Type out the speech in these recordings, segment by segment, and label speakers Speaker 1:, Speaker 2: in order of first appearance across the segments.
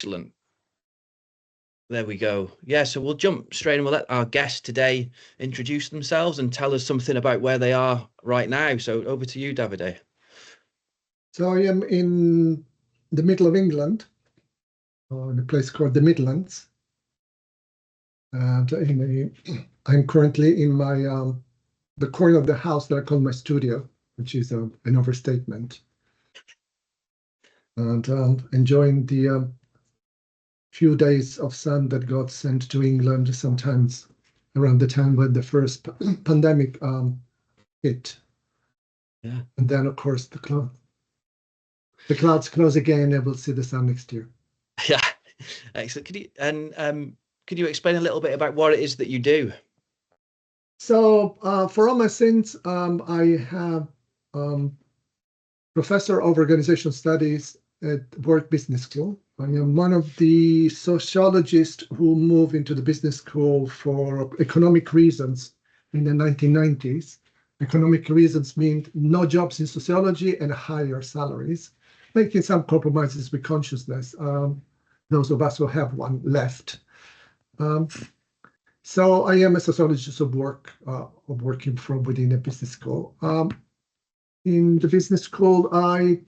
Speaker 1: Excellent. There we go. Yeah, so we'll jump straight and we'll let our guests today introduce themselves and tell us something about where they are right now. So over to you, Davide.
Speaker 2: So I am in the middle of England, in a place called the Midlands. And I'm currently in my the corner of the house that I call my studio, which is an overstatement. And enjoying the few days of sun that God sent to England, sometimes around the time when the first pandemic hit.
Speaker 1: Yeah.
Speaker 2: And then, of course, the clouds close again, and we'll see the sun next year.
Speaker 1: Yeah, excellent. Could you explain a little bit about what it is that you do?
Speaker 2: So for all my sins, I have professor of organizational studies at Warwick Business School. I am one of the sociologists who moved into the business school for economic reasons in the 1990s. Economic reasons mean no jobs in sociology and higher salaries, making some compromises with consciousness. Those of us who have one left. So I am a sociologist of working from within a business school. In the business school, I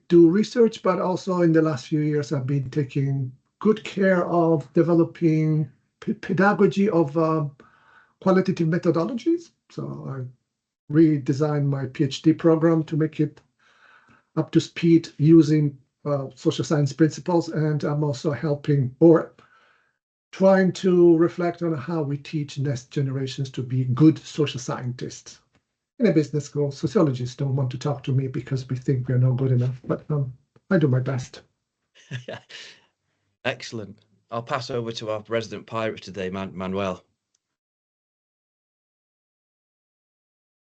Speaker 2: do research, but also in the last few years, I've been taking good care of developing pedagogy of qualitative methodologies. So I redesigned my PhD program to make it up to speed using social science principles, and I'm also helping or trying to reflect on how we teach next generations to be good social scientists. In a business school, sociologists don't want to talk to me because we think we're not good enough, but I do my best.
Speaker 1: Excellent. I'll pass over to our resident pirate today, Manuel.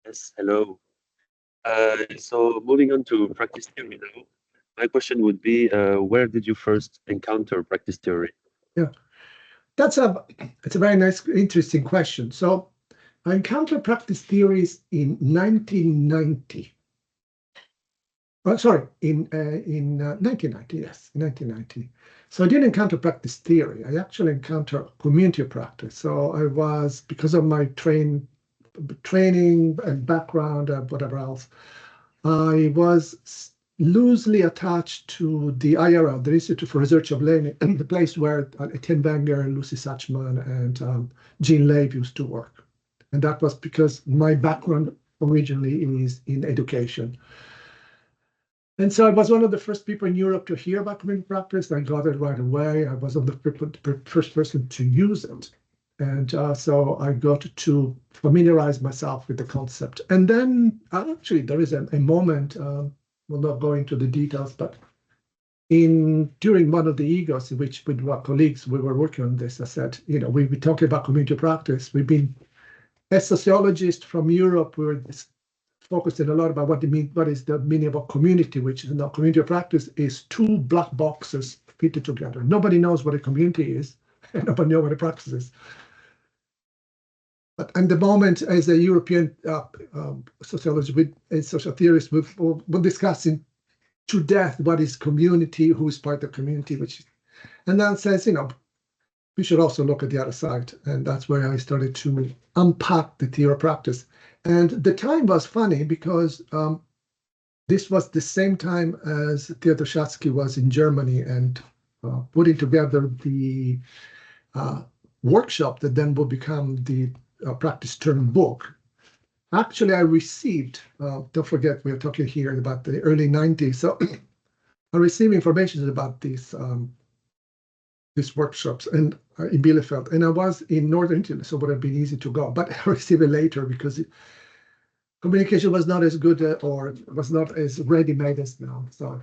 Speaker 3: Yes, hello. So moving on to practice theory now, my question would be, where did you first encounter practice theory?
Speaker 2: Yeah, it's a very nice, interesting question. So I encountered practice theories in 1990. Oh, sorry, in 1990, yes, in 1990. So I didn't encounter practice theory. I actually encountered community practice. So I was, because of my training and background and whatever else, I was loosely attached to the IRL, the Institute for Research of Learning, the place where Etienne Wenger, Lucy Sachman, and Jean Leib used to work. And that was because my background originally is in education. And so I was one of the first people in Europe to hear about community practice. I got it right away. I was the first person to use it. And so I got to familiarize myself with the concept. And then actually there is a moment, we'll not go into the details, but during one of the egos in which with our colleagues, we were working on this, I said, we've been talking about community practice. We've been, as sociologists from Europe, we were focusing a lot about what is the meaning of a community, which is not community practice is two black boxes fitted together. Nobody knows what a community is, and nobody knows what a practice is. But at the moment, as a European sociologist and social theorist, we're discussing to death what is community, who is part of the community, and then says, we should also look at the other side. And that's where I started to unpack the theory of practice. And the time was funny because this was the same time as Theodor Schatzky was in Germany and putting together the workshop that then will become the practice term book. Actually, I received, don't forget, we're talking here about the early 90s. So I received information about these workshops and in Bielefeld. And I was in Northern Italy, so it would have been easy to go. But I received it later because communication was not as good or was not as ready-made as now. So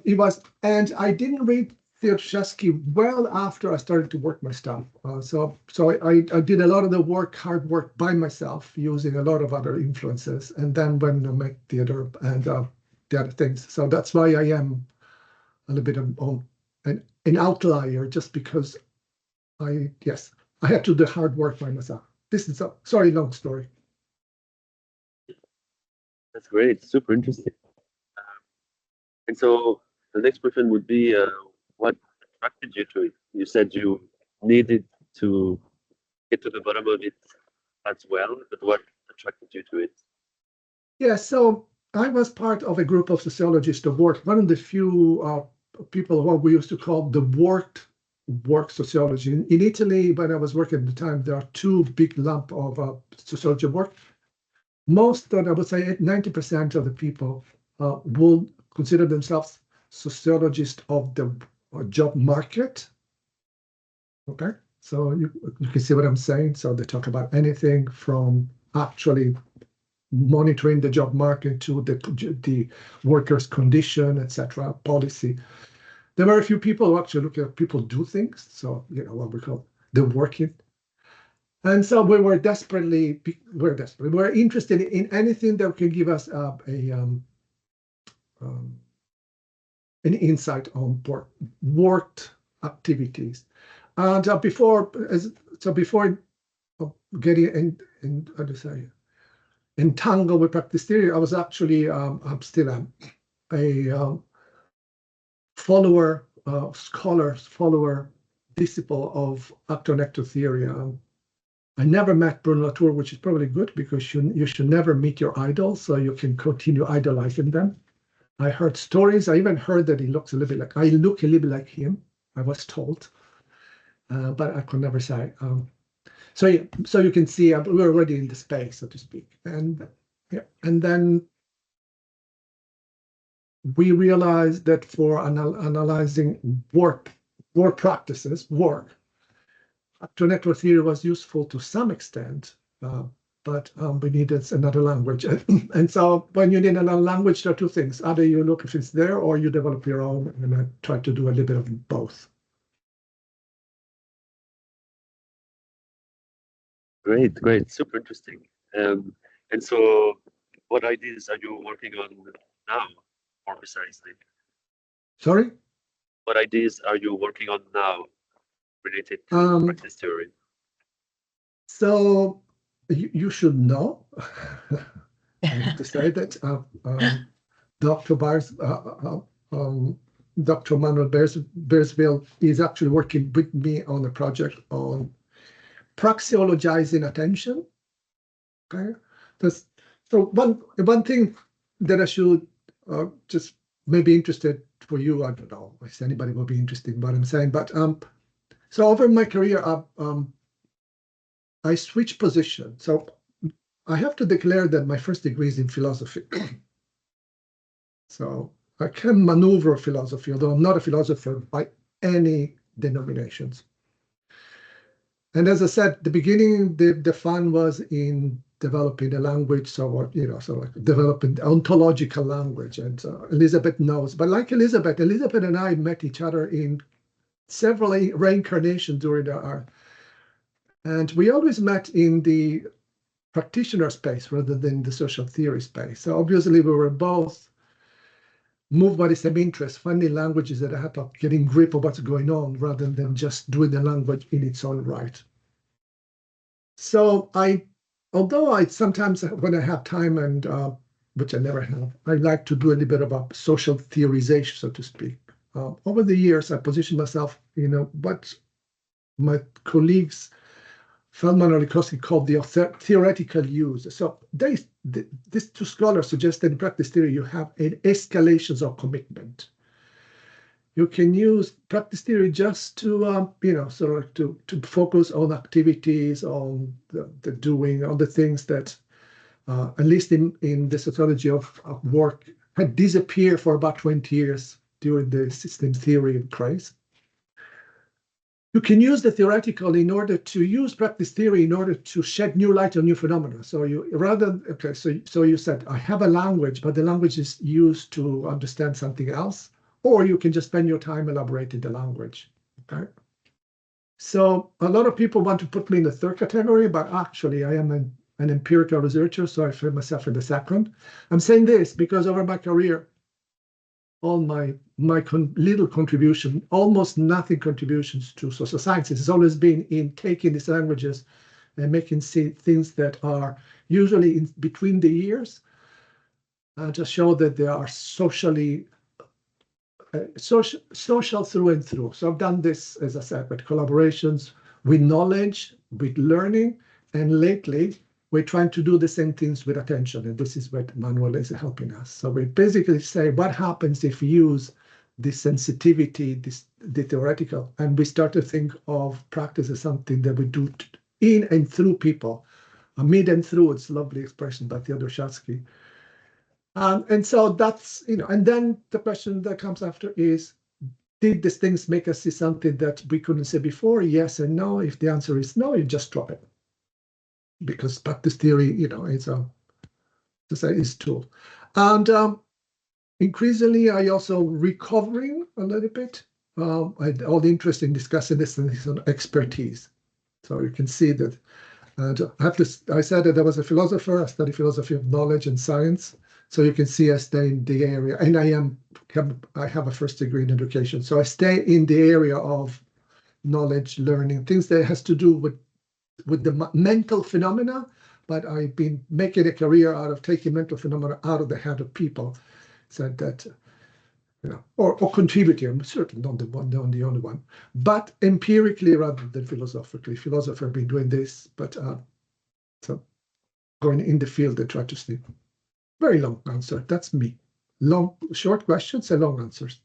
Speaker 2: it was, and I didn't read Theodor Schatzky well after I started to work my stuff. So I did a lot of the hard work by myself, using a lot of other influences, and then when I met Theodor and the other things. So that's why I am a little bit of an outlier, just because I had to do the hard work by myself. This is long story.
Speaker 3: That's great, super interesting. And so the next question would be, what attracted you to it? You said you needed to get to the bottom of it as well, but what attracted you to it?
Speaker 2: Yeah, so I was part of a group of sociologists that worked, one of the few people what we used to call the work sociology. In Italy, when I was working at the time, there are two big lump of sociology work. Most, I would say 90% of the people will consider themselves sociologists of the job market. Okay, so you can see what I'm saying. So they talk about anything from actually monitoring the job market to the workers' condition, etc., policy. There were a few people who actually look at people do things. So, what we call the working. And so we were we're interested in anything that can give us an insight on worked activities. And before getting entangled with practice theory, I was actually I'm still a follower, disciple of actor-nectar theory. I never met Bruno Latour, which is probably good because you should never meet your idols, so you can continue idolizing them. I heard stories. I even heard that I look a little bit like him. I was told, but I could never say. So you can see we're already in the space, so to speak, and then we realized that for analyzing work practices, actor-nectar theory was useful to some extent, but we needed another language. And so when you need another language, there are two things. Either you look if it's there or you develop your own, and I try to do a little bit of both.
Speaker 3: Great, super interesting. And so what ideas are you working on now, more precisely?
Speaker 2: Sorry?
Speaker 3: What ideas are you working on now related to practice theory?
Speaker 2: So you should know. I have to say that Dr. Manuel Baeriswyl is actually working with me on a project on praxeologizing attention. Okay, so one thing that I should just maybe interested for you. I don't know if anybody will be interested in what I'm saying, but so over my career, I switched position. So I have to declare that my first degree is in philosophy. So I can maneuver philosophy, although I'm not a philosopher by any denominations. And as I said, the beginning, the fun was in developing a language, so developing ontological language. And Elizabeth knows. But like Elizabeth and I met each other in several reincarnations during our, and we always met in the practitioner space rather than the social theory space. So obviously we were both moved by the same interest, finding languages that help us getting grip of what's going on rather than just doing the language in its own right. So although I sometimes when I have time and which I never have, I like to do a little bit of a social theorization, so to speak. Over the years, I positioned myself, what my colleagues Feldman and Rikowski called the theoretical use. So these two scholars suggest that in practice theory, you have an escalations of commitment. You can use practice theory just to, to focus on activities, on the doing, on the things that, at least in the sociology of work, had disappeared for about 20 years during the system theory craze. You can use the theoretical in order to use practice theory in order to shed new light on new phenomena. So so you said, I have a language, but the language is used to understand something else, or you can just spend your time elaborating the language, okay? So a lot of people want to put me in the third category, but actually I am an empirical researcher, so I find myself in the second. I'm saying this because over my career, all my little contribution, almost nothing contributions to social sciences has always been in taking these languages and making things that are usually in between the years, to show that they are socially social through and through. So I've done this, as I said, with collaborations, with knowledge, with learning, and lately we're trying to do the same things with attention, and this is what Manuel is helping us. So we basically say, what happens if we use this sensitivity, the theoretical, and we start to think of practice as something that we do in and through people. Mid and through, it's a lovely expression by Theodor Shatsky. And so that's, and then the question that comes after is, did these things make us see something that we couldn't see before? Yes and no. If the answer is no, you just drop it. Because practice theory, it's a tool. And increasingly, I also recovering a little bit. I had all the interest in discussing this and this on expertise. So you can see that. And I said that I was a philosopher. I studied philosophy of knowledge and science. So you can see I stay in the area, and I have a first degree in education. So I stay in the area of knowledge, learning, things that has to do with the mental phenomena, but I've been making a career out of taking mental phenomena out of the head of people. So that, or contributing. I'm certainly not the only one, but empirically rather than philosophically. Philosophers have been doing this, but so going in the field and try to see. Very long answer. That's me. Short questions and long answers.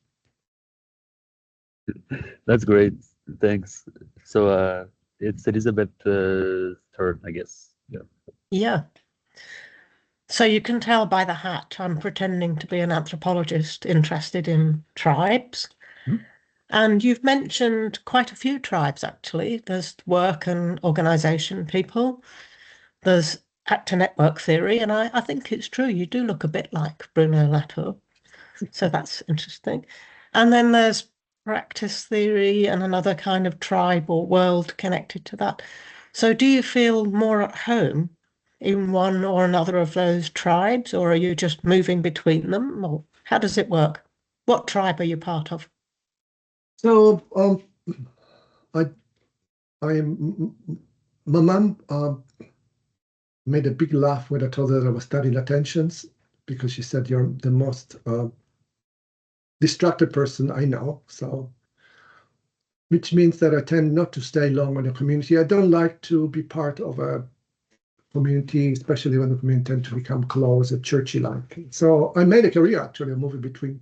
Speaker 3: That's great. Thanks. So it's Elizabeth's turn, I guess. Yeah.
Speaker 4: Yeah. So you can tell by the hat I'm pretending to be an anthropologist interested in tribes. And you've mentioned quite a few tribes, actually. There's work and organization people. There's actor network theory, and I think it's true. You do look a bit like Bruno Latour. So that's interesting. And then there's practice theory and another kind of tribe or world connected to that. So do you feel more at home in one or another of those tribes, or are you just moving between them, or how does it work? What tribe are you part of?
Speaker 2: So my mom made a big laugh when I told her that I was studying attentions, because she said, you're the most distracted person I know. So, which means that I tend not to stay long in a community. I don't like to be part of a community, especially when the community tend to become close and churchy-like. So I made a career, actually, moving between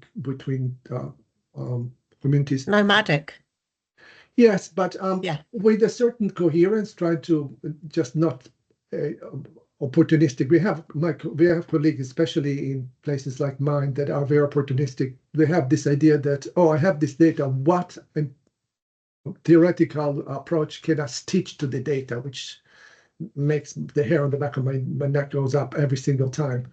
Speaker 2: communities.
Speaker 4: Nomadic.
Speaker 2: Yes, but
Speaker 4: Yeah.
Speaker 2: with a certain coherence, trying to just not opportunistic. We have colleagues, especially in places like mine, that are very opportunistic. They have this idea that, I have this data, what a theoretical approach can I stitch to the data, which makes the hair on the back of my neck goes up every single time.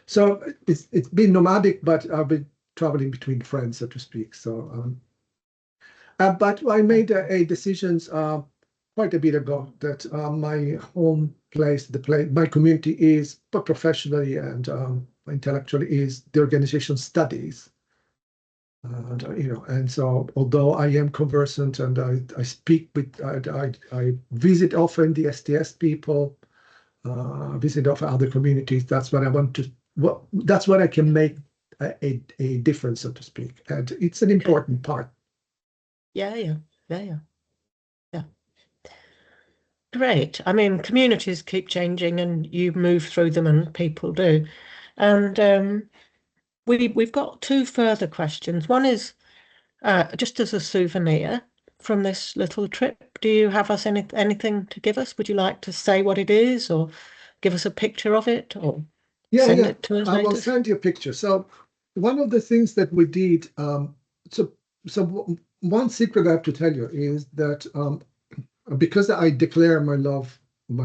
Speaker 2: So it's been nomadic, but I've been traveling between friends, so to speak. So, but I made a decisions quite a bit ago that my home place, my community is, but professionally and intellectually, is the organization studies. And so although I am conversant and I speak with, I visit often the STS people, visit often other communities. That's what I want to. That's what I can make a difference, so to speak, and it's an important part.
Speaker 4: Yeah. Great. I mean, communities keep changing and you move through them and people do. And we've got two further questions. One is just as a souvenir from this little trip. Do you have us anything to give us? Would you like to say what it is or give us a picture of it or send it to us later?
Speaker 2: I will send you a picture. So one of the things that we did, so one secret I have to tell you is that because I declare my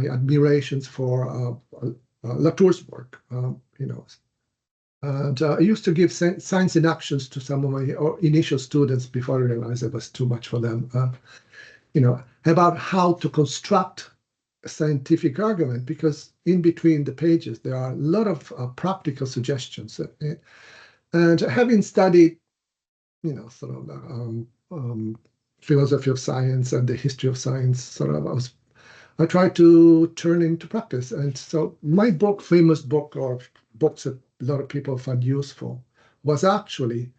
Speaker 2: admirations for Latour's work, and I used to give science in actions to some of my initial students before I realized it was too much for them, about how to construct a scientific argument, because in between the pages, there are a lot of practical suggestions. And having studied, philosophy of science and the history of science, I tried to turn into practice. And so my famous book, or books that a lot of people find useful, was actually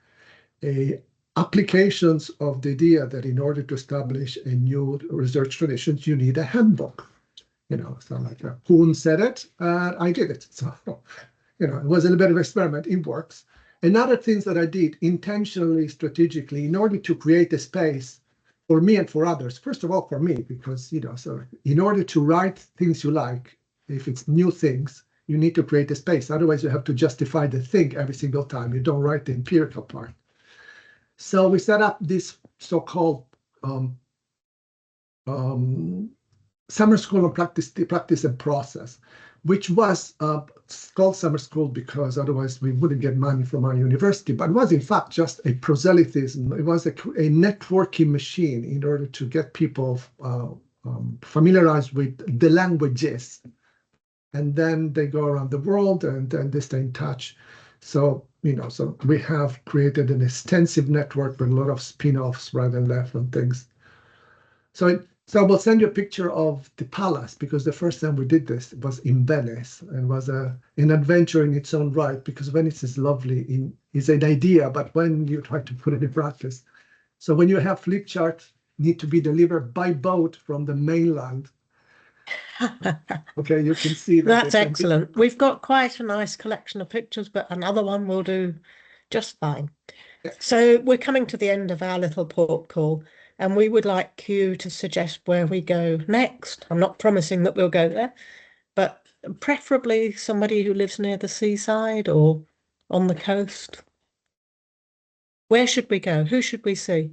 Speaker 2: a applications of the idea that in order to establish a new research tradition, you need a handbook. So like Holmes said it, I did it. So, it was a little bit of experiment. It works. Another things that I did intentionally, strategically, in order to create a space for me and for others. First of all, for me, because, so in order to write things you like, if it's new things, you need to create a space. Otherwise, you have to justify the thing every single time. You don't write the empirical part. So we set up this so-called summer school on practice and process, which was called summer school because otherwise we wouldn't get money from our university, but it was in fact just a proselytism. It was a networking machine in order to get people familiarized with the languages. And then they go around the world and then they stay in touch. So, so we have created an extensive network with a lot of spin-offs right and left and things. So we'll send you a picture of the palace, because the first time we did this was in Venice, and was an adventure in its own right, because Venice is lovely. It's an idea, but when you try to put it in practice. So when you have flip charts need to be delivered by boat from the mainland. Okay, you can see that.
Speaker 4: That's excellent. We've got quite a nice collection of pictures, but another one will do just fine.
Speaker 2: Yeah.
Speaker 4: So we're coming to the end of our little port call, and we would like you to suggest where we go next. I'm not promising that we'll go there, but preferably somebody who lives near the seaside or on the coast. Where should we go? Who should we see?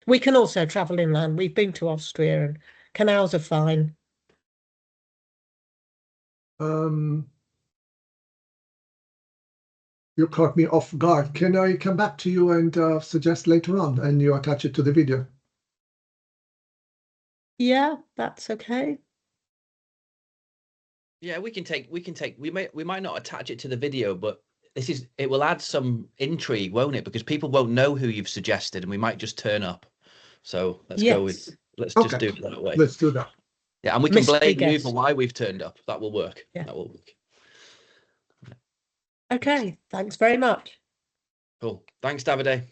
Speaker 4: We can also travel inland. We've been to Austria, and canals are fine.
Speaker 2: You caught me off guard. Can I come back to you and suggest later on, and you attach it to the video?
Speaker 4: Yeah, that's okay.
Speaker 1: Yeah, we might not attach it to the video, but it will add some intrigue, won't it? Because people won't know who you've suggested, and we might just turn up. So let's just do it that way.
Speaker 2: Let's do that.
Speaker 1: Yeah, and we can blame you
Speaker 4: guess.
Speaker 1: for why we've turned up. That will work.
Speaker 4: Yeah.
Speaker 1: That will work.
Speaker 4: Okay, thanks very much.
Speaker 1: Cool. Thanks, Davide.